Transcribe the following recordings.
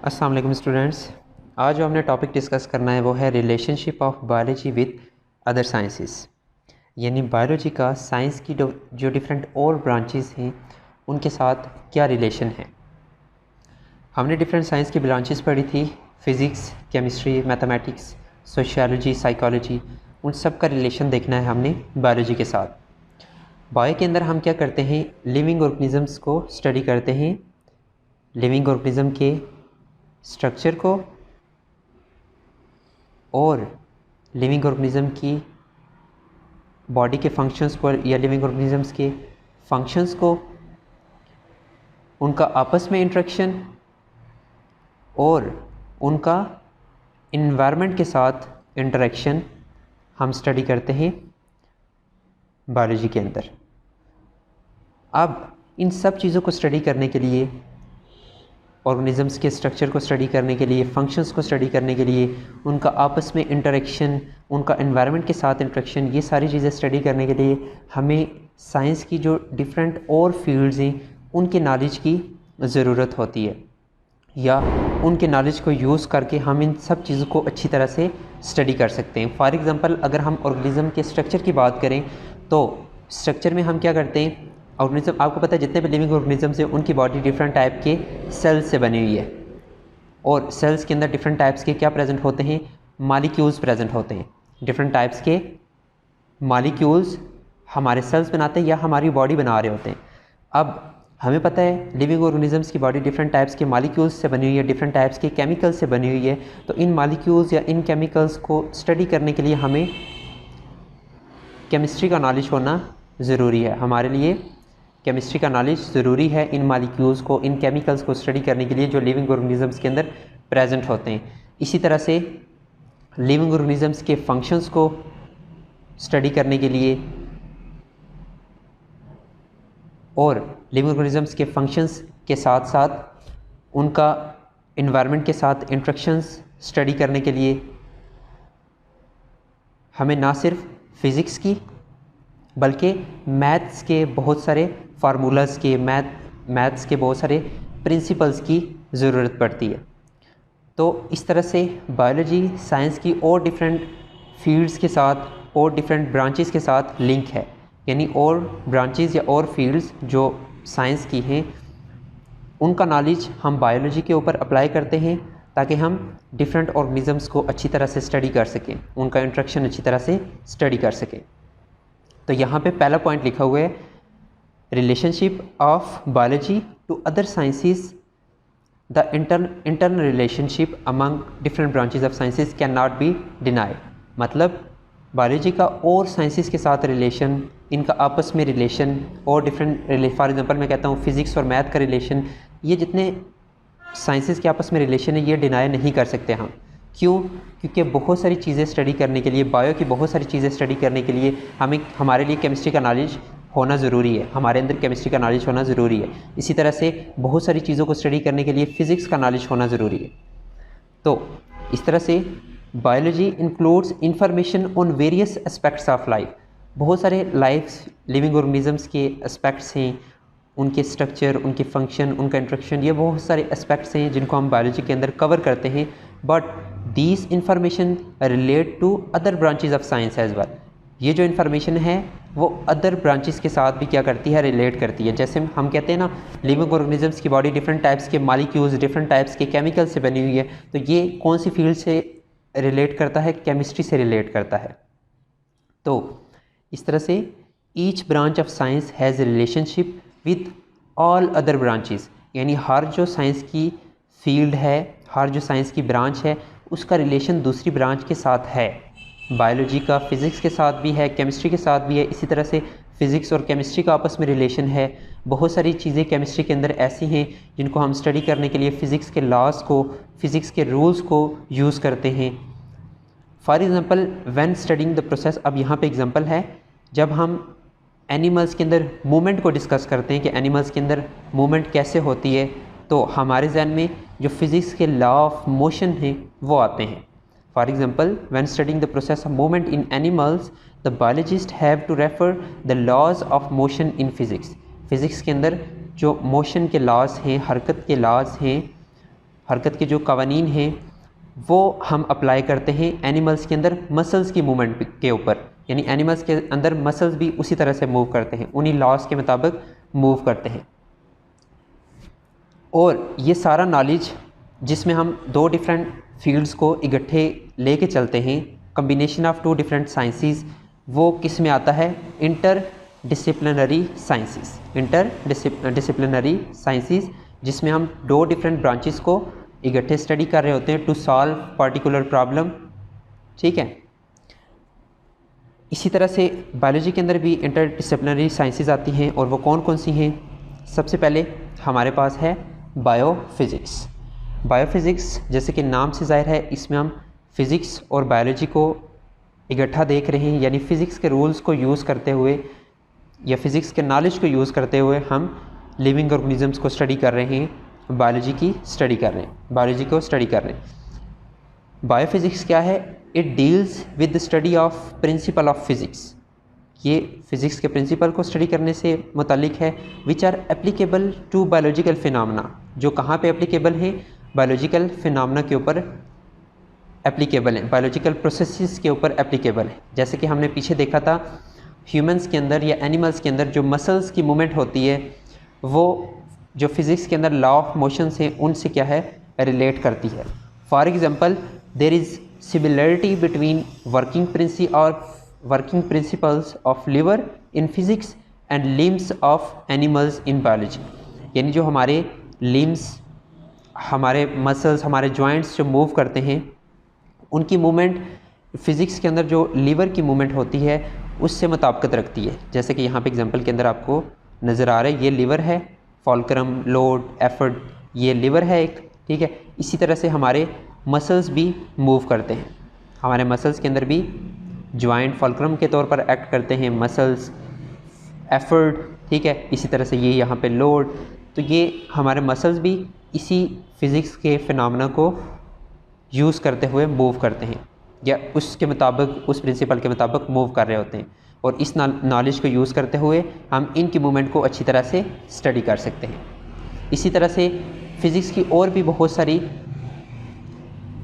अस्सलाम वालेकुम स्टूडेंट्स। आज जो हमने टॉपिक डिस्कस करना है वो है relationship of biology with other sciences, यानी बायोलॉजी का साइंस की जो डिफरेंट और ब्रांचेस हैं उनके साथ क्या रिलेशन है। हमने डिफरेंट साइंस की ब्रांचेस पढ़ी थी, physics, chemistry, mathematics, sociology, psychology. उन सब का रिलेशन देखना है हमने बायोलॉजी के साथ। बायो के अंदर हम क्या करते हैं, लिविंग ऑर्गेनिजम्स को स्टडी करते हैं, लिविंग ऑर्गेनिज्म के स्ट्रक्चर को और लिविंग ऑर्गेनिज्म की बॉडी के फंक्शंस को या लिविंग ऑर्गेनिजम्स के फंक्शंस को, उनका आपस में इंटरेक्शन और उनका इन्वायरमेंट के साथ इंटरेक्शन हम स्टडी करते हैं बायोलॉजी के अंदर। अब इन सब चीज़ों को स्टडी करने के लिए, ऑर्गेनिजम्स के स्ट्रक्चर को स्टडी करने के लिए, फंक्शंस को स्टडी करने के लिए, उनका आपस में इंटरेक्शन, उनका एनवायरनमेंट के साथ इंटरेक्शन, ये सारी चीज़ें स्टडी करने के लिए हमें साइंस की जो डिफरेंट और फील्ड्स हैं उनके नॉलेज की ज़रूरत होती है, या उनके नॉलेज को यूज़ करके हम इन सब चीज़ों को अच्छी तरह से स्टडी कर सकते हैं। फॉर एग्ज़ाम्पल, अगर हम ऑर्गेनिज़म के स्ट्रक्चर की बात करें तो स्ट्रक्चर में हम क्या करते हैं, ऑर्गेनिज्म, आपको पता है जितने भी लिविंग ऑर्गेनिजम्स हैं उनकी बॉडी डिफरेंट टाइप के सेल्स से बनी हुई है, और सेल्स के अंदर डिफरेंट टाइप्स के क्या प्रेजेंट होते हैं, मॉलिक्यूल्स प्रेजेंट होते हैं। डिफरेंट टाइप्स के मॉलिक्यूल्स हमारे सेल्स बनाते हैं या हमारी बॉडी बना रहे होते हैं। अब हमें पता है लिविंग ऑर्गेनिजम्स की बॉडी डिफरेंट टाइप्स के मॉलिक्यूल्स से बनी हुई है, डिफरेंट टाइप्स के केमिकल्स से बनी हुई है। तो इन मॉलिक्यूल्स या इन केमिकल्स को स्टडी करने के लिए हमें केमिस्ट्री का नॉलेज होना ज़रूरी है। हमारे लिए केमिस्ट्री का नॉलेज ज़रूरी है इन मॉलिक्यूल्स को, इन केमिकल्स को स्टडी करने के लिए जो लिविंग ऑर्गेनिजम्स के अंदर प्रेजेंट होते हैं। इसी तरह से लिविंग ऑर्गेनिजम्स के फंक्शंस को स्टडी करने के लिए और लिविंग ऑर्गेनिजम्स के फंक्शंस के साथ साथ उनका एनवायरनमेंट के साथ इंटरेक्शंस स्टडी करने के लिए हमें ना सिर्फ फ़िज़िक्स की बल्कि मैथ्स के बहुत सारे फार्मूलाज़ के, मैथ्स के बहुत सारे प्रिंसिपल्स की ज़रूरत पड़ती है। तो इस तरह से बायोलॉजी साइंस की और डिफरेंट फील्ड्स के साथ और डिफरेंट ब्रांचेस के साथ लिंक है, यानी और ब्रांचेस या और फील्ड्स जो साइंस की हैं उनका नॉलेज हम बायोलॉजी के ऊपर अप्लाई करते हैं ताकि हम डिफरेंट ऑर्गेनिजम्स को अच्छी तरह से स्टडी कर सकें, उनका इंटरेक्शन अच्छी तरह से स्टडी कर सकें। तो यहाँ पे पहला पॉइंट लिखा हुआ है, relationship of biology to other sciences, the internal relationship among different branches of sciences can not be denied. मतलब बायोलॉजी का और साइंसेस के साथ रिलेशन, इनका आपस में रिलेशन और डिफरेंट, फॉर एग्जांपल मैं कहता हूँ फिज़िक्स और मैथ का रिलेशन, ये जितने साइंसेस के आपस में रिलेशन है ये डिनाई नहीं कर सकते हम। क्यों? क्योंकि बहुत सारी चीज़ें स्टडी करने के लिए, बायो की बहुत सारी चीज़ें स्टडी करने के लिए हमारे लिए केमिस्ट्री का नॉलेज होना ज़रूरी है, हमारे अंदर केमिस्ट्री का नॉलेज होना ज़रूरी है। इसी तरह से बहुत सारी चीज़ों को स्टडी करने के लिए फ़िज़िक्स का नॉलेज होना ज़रूरी है। तो इस तरह से biology includes information on various aspects of life. बहुत सारे लाइफ लिविंग ऑर्गेनिजम्स के एस्पेक्ट्स हैं, उनके स्ट्रक्चर, उनके फंक्शन, उनका इंटरेक्शन, ये बहुत सारे एस्पेक्ट्स हैं जिनको हम बायोलॉजी के अंदर कवर करते हैं। But these information relate to other branches of science as well. ये जो इन्फॉर्मेशन है वो अदर ब्रांचेस के साथ भी क्या करती है, रिलेट करती है। जैसे हम कहते हैं ना, लिविंग ऑर्गेनिजम्स की बॉडी डिफरेंट टाइप्स के मॉलिक्यूल्स, डिफरेंट टाइप्स के केमिकल से बनी हुई है, तो ये कौन सी फील्ड से रिलेट करता है, केमिस्ट्री से रिलेट करता है। तो इस तरह से each branch of science has relationship with all other branches, यानी हर जो साइंस की फील्ड है, हर जो साइंस की ब्रांच है उसका रिलेशन दूसरी ब्रांच के साथ है। बायोलॉजी का फ़िज़िक्स के साथ भी है, केमिस्ट्री के साथ भी है। इसी तरह से फ़िज़िक्स और केमिस्ट्री का आपस में रिलेशन है। बहुत सारी चीज़ें केमिस्ट्री के अंदर ऐसी हैं जिनको हम स्टडी करने के लिए फ़िज़िक्स के लॉज को, फ़िज़िक्स के रूल्स को यूज़ करते हैं। For example when studying the process, अब यहाँ पे एग्ज़ाम्पल है, जब हम एनिमल्स के अंदर मूवमेंट को डिस्कस करते हैं कि एनिमल्स के अंदर मूवमेंट कैसे होती है, तो हमारे जहन में जो फ़िज़िक्स के लॉ ऑफ मोशन हैं वो आते हैं। For example when studying the process of movement in animals, the biologist have to refer the laws of motion in physics. Physics के अंदर जो मोशन के लॉज हैं, हरकत के लॉज हैं, हरकत के जो कवानीन हैं वो हम अप्लाई करते हैं एनिमल्स के अंदर मसल्स की मूवमेंट के ऊपर, यानी एनिमल्स के अंदर मसल्स भी उसी तरह से मूव करते हैं, उन्हीं लॉज के मुताबिक मूव करते हैं। और ये सारा नॉलेज जिसमें हम दो डिफरेंट फील्ड्स को इकट्ठे लेके चलते हैं, combination of two different sciences, वो किस में आता है? Interdisciplinary sciences. Interdisciplinary sciences जिसमें हम दो डिफरेंट ब्रांचेस को इकट्ठे स्टडी कर रहे होते हैं टू सॉल्व पर्टिकुलर प्रॉब्लम। ठीक है, इसी तरह से बायोलॉजी के अंदर भी इंटर डिसिप्लिनरी साइंसेस आती हैं, और वो कौन कौन सी हैं? सबसे पहले हमारे पास है बायोफिज़िक्स। बायोफिज़िक्स जैसे कि नाम से ज़ाहिर है, इसमें हम फ़िज़िक्स और बायोलॉजी को इकट्ठा देख रहे हैं, यानी फ़िज़िक्स के रूल्स को यूज़ करते हुए या फ़िज़िक्स के नॉलेज को यूज़ करते हुए हम लिविंग ऑर्गेनिजम्स को स्टडी कर रहे हैं, बायोलॉजी की स्टडी कर रहे हैं, बायोलॉजी को स्टडी कर रहे हैं। बायोफिज़िक्स क्या है? It deals with the study of principle of physics. ये फ़िज़िक्स के प्रिंसिपल को स्टडी करने से मुतालिक है, which are applicable to biological phenomena, जो कहाँ पे एप्लीकेबल हैं? बायोलॉजिकल फिनोमेना के ऊपर एप्लीकेबल है, बायोलॉजिकल प्रोसेसेस के ऊपर एप्लीकेबल है। जैसे कि हमने पीछे देखा था ह्यूमंस के अंदर या एनिमल्स के अंदर जो मसल्स की मूवमेंट होती है, वो जो फिज़िक्स के अंदर लॉ ऑफ मोशंस हैं उनसे क्या है? रिलेट करती है। For example, there is similarity between working principles of lever in physics and limbs of animals in biology. यानी जो हमारे लिम्स, हमारे मसल्स, हमारे जॉइंट्स जो मूव करते हैं, उनकी मूवमेंट फ़िज़िक्स के अंदर जो लीवर की मूवमेंट होती है उससे मुताबिकत रखती है। जैसे कि यहाँ पे एग्जांपल के अंदर आपको नज़र आ रहा है, ये लीवर है, फॉल्क्रम, लोड, एफर्ट, ये लीवर है एक। ठीक है, इसी तरह से हमारे मसल्स भी मूव करते हैं, हमारे मसल्स के अंदर भी जॉइंट फॉल्क्रम के तौर पर एक्ट करते हैं मसल्स, एफर्ट। ठीक है, इसी तरह से ये यहाँ पे लोड, तो ये हमारे मसल्स भी इसी फिज़िक्स के फिनोमेना को यूज़ करते हुए मूव करते हैं, या उसके मुताबिक, उस प्रिंसिपल के मुताबिक मूव कर रहे होते हैं। और इस नॉलेज को यूज़ करते हुए हम इनकी मूवमेंट को अच्छी तरह से स्टडी कर सकते हैं। इसी तरह से फ़िज़िक्स की और भी बहुत सारी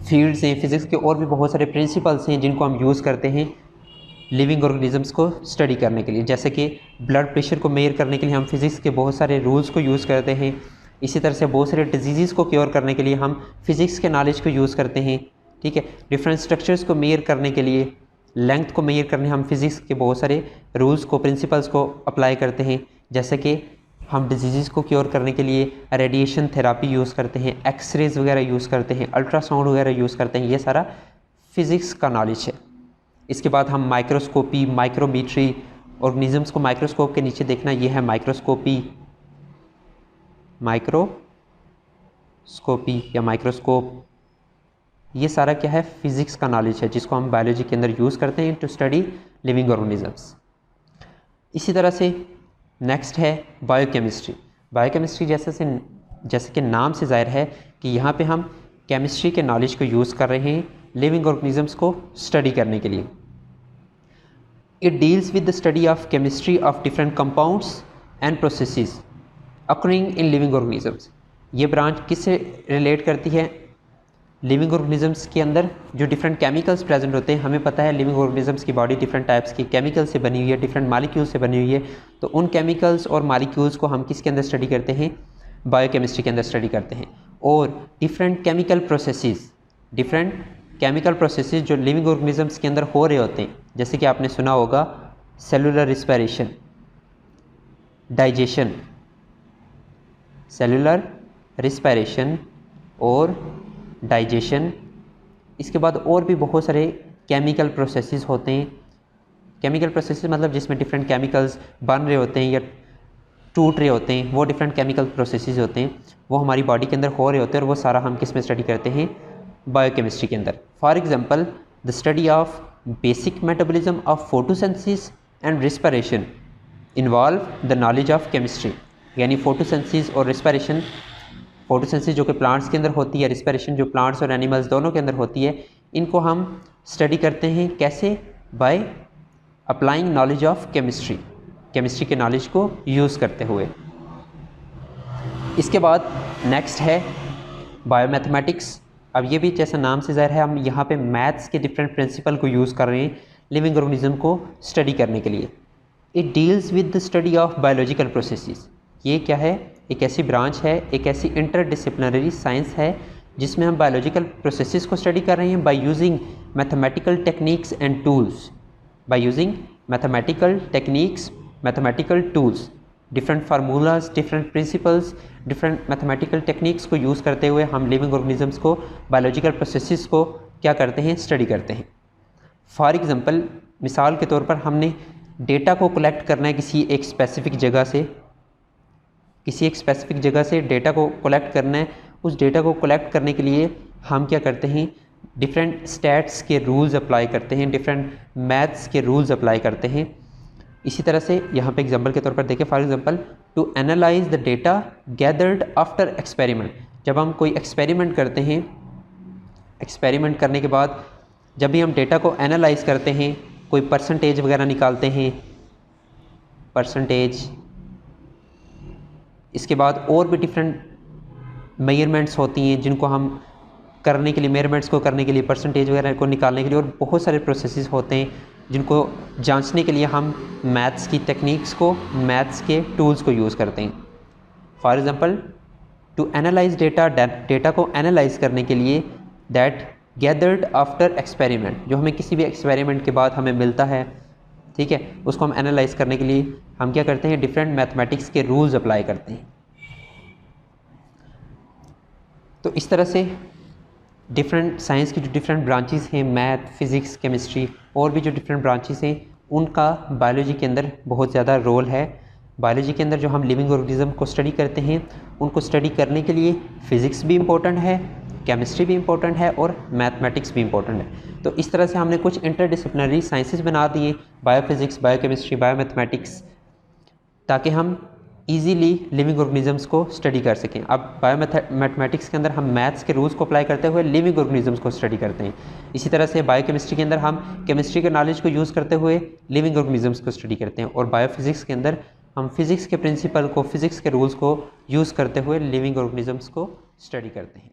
फील्ड्स हैं, फ़िज़िक्स के और भी बहुत सारे प्रिंसिपल्स हैं जिनको हम यूज़ करते हैं लिविंग ऑर्गेनिजम्स को स्टडी करने के लिए। जैसे कि ब्लड प्रेशर को मेजर करने के लिए हम फ़िज़िक्स के बहुत सारे रूल्स को यूज़ करते हैं। इसी तरह से बहुत सारे डिजीज़ को क्योर करने के लिए हम फ़िज़िक्स के नॉलेज को यूज़ करते हैं। ठीक है, डिफरेंट स्ट्रक्चर्स को मेजर करने के लिए, लेंथ को मेजर करने हम फ़िज़िक्स के बहुत सारे रूल्स को, प्रिंसिपल्स को अप्लाई करते हैं। जैसे कि हम डिजीज़ को क्योर करने के लिए रेडिएशन थेरापी यूज़ करते हैं, एक्सरेज वगैरह यूज़ करते हैं, अल्ट्रासाउंड वगैरह यूज़ करते हैं। ये सारा फ़िज़िक्स का नॉलेज है। इसके बाद हम माइक्रोस्कोपी, माइक्रोमीट्री, ऑर्गेनिजम्स को माइक्रोस्कोप के नीचे देखना, ये है माइक्रोस्कोपी, माइक्रोस्कोपी या माइक्रोस्कोप। ये सारा क्या है? फ़िज़िक्स का नॉलेज है जिसको हम बायोलॉजी के अंदर यूज़ करते हैं टू स्टडी लिविंग ऑर्गेनिजम्स। इसी तरह से नेक्स्ट है बायोकेमिस्ट्री। बायोकेमिस्ट्री जैसे कि नाम से ज़ाहिर है कि यहाँ पे हम केमिस्ट्री के नॉलेज को यूज़ कर रहे हैं लिविंग ऑर्गेनिजम्स को स्टडी करने के लिए। It deals with the study of chemistry of different compounds and processes occurring in living organisms. ये ब्रांच किससे रिलेट करती है? लिविंग ऑर्गेनिजम्स के अंदर जो डिफरेंट केमिकल्स प्रेजेंट होते हैं। हमें पता है लिविंग ऑर्गेनिजम्स की बॉडी डिफरेंट टाइप्स की केमिकल से बनी हुई है, डिफरेंट मालिक्यूल से बनी हुई है। तो उन केमिकल्स और मालिक्यूल्स को हम किसके अंदर स्टडी करते हैं? बायोकेमिस्ट्री के अंदर स्टडी करते हैं। और डिफरेंट केमिकल प्रोसेसेस जो लिविंग ऑर्गेनिजम्स के अंदर हो रहे होते हैं, जैसे कि आपने सुना होगा cellular respiration, digestion, cellular respiration और डाइजेशन। इसके बाद और भी बहुत सारे केमिकल प्रोसेसेस होते हैं। केमिकल प्रोसेसेस मतलब जिसमें डिफरेंट केमिकल्स बन रहे होते हैं या टूट रहे होते हैं, वो डिफरेंट केमिकल प्रोसेसेस होते हैं, वो हमारी बॉडी के अंदर हो रहे होते हैं। और वो सारा हम किस में स्टडी करते हैं? बायोकेमिस्ट्री के अंदर। For example, the study of basic metabolism of photosynthesis and respiration involve the knowledge of chemistry. यानी फोटोसिंथेसिस और रिस्पिरेशन, फोटोसिंथेसिस जो कि प्लांट्स के अंदर होती है, रिस्पिरेशन जो प्लांट्स और एनिमल्स दोनों के अंदर होती है, इनको हम स्टडी करते हैं कैसे? By applying knowledge of chemistry, chemistry के नॉलेज को यूज़ करते हुए। इसके बाद नेक्स्ट है बायोमैथमेटिक्स, अब ये भी जैसा नाम से ज़ाहिर है हम यहाँ पे मैथ्स के डिफरेंट प्रिंसिपल को यूज़ कर रहे हैं लिविंग ऑर्गेनिज्म को स्टडी करने के लिए। It deals with the study of biological processes. ये क्या है? एक ऐसी ब्रांच है, एक ऐसी इंटरडिसिप्लिनरी साइंस है जिसमें हम बायोलॉजिकल प्रोसेसेस को स्टडी कर रहे हैं by using mathematical techniques and tools, by using mathematical techniques, mathematical tools, different formulas, different principles, different mathematical techniques को यूज़ करते हुए हम लिविंग ऑर्गेनिजम्स को, बायोलॉजिकल प्रोसेसेस को क्या करते हैं? स्टडी करते हैं। फॉर एग्जांपल, मिसाल के तौर पर हमने डेटा को कलेक्ट करना है किसी एक स्पेसिफिक जगह से, डेटा को कलेक्ट करना है। उस डेटा को कलेक्ट करने के लिए हम क्या करते हैं? डिफरेंट स्टैट्स के रूल्स अप्लाई करते हैं, डिफरेंट मैथ्स के रूल्स अप्लाई करते हैं। इसी तरह से यहाँ पे एग्जांपल के तौर पर देखें, for example to analyse the data gathered after experiment. जब हम कोई एक्सपेरिमेंट करते हैं, एक्सपेरिमेंट करने के बाद जब भी हम डेटा को एनालाइज करते हैं, कोई परसेंटेज वगैरह निकालते हैं, परसेंटेज, इसके बाद और भी डिफरेंट मेजरमेंट्स होती हैं जिनको हम करने के लिए, मेजरमेंट्स को करने के लिए, परसेंटेज वगैरह को निकालने के लिए, और बहुत सारे प्रोसेसेस होते हैं जिनको जांचने के लिए हम मैथ्स की टेक्निक्स को, मैथ्स के टूल्स को यूज़ करते हैं। For example to analyse data, data को एनालाइज करने के लिए दैट गैदर्ड आफ्टर एक्सपेरिमेंट, जो हमें किसी भी एक्सपेरिमेंट के बाद हमें मिलता है, ठीक है, उसको हम एनालाइज करने के लिए हम क्या करते हैं? डिफरेंट मैथमेटिक्स के रूल्स अप्लाई करते हैं। तो इस तरह से डिफरेंट साइंस की जो डिफरेंट ब्रांचेस हैं, मैथ, फिज़िक्स, केमिस्ट्री, और भी जो डिफरेंट ब्रांचेस हैं, उनका बायोलॉजी के अंदर बहुत ज़्यादा रोल है। बायोलॉजी के अंदर जो हम लिविंग ऑर्गेनिज्म को स्टडी करते हैं, उनको स्टडी करने के लिए फ़िज़िक्स भी इम्पोर्टेंट है, केमिस्ट्री भी इम्पोर्टेंट है, और मैथमेटिक्स भी इम्पोर्टेंट है। तो इस तरह से हमने कुछ इंटरडिसिप्लिनरी साइंसेस बना दिए, बायोफिज़िक्स, बायोकेमिस्ट्री, बायोमैथमेटिक्स, ताकि हम ईज़िली लिविंग ऑर्गेनिजम्स को स्टडी कर सकें। अब बायोमैथमेटिक्स के अंदर हम मैथ्स के रूल्स को अप्लाई करते हुए लिविंग ऑर्गेनिजम्स को स्टडी करते हैं। इसी तरह से बायोकेमिस्ट्री के अंदर हम केमिस्ट्री के नॉलेज को यूज़ करते हुए लिविंग ऑर्गेनिजम्स को स्टडी करते हैं, और बायोफिज़िक्स के अंदर हम फिज़िक्स के प्रिंसिपल को, फिज़िक्स के रूल्स को यूज़ करते हुए लिविंग ऑर्गेनिजम्स को स्टडी करते हैं।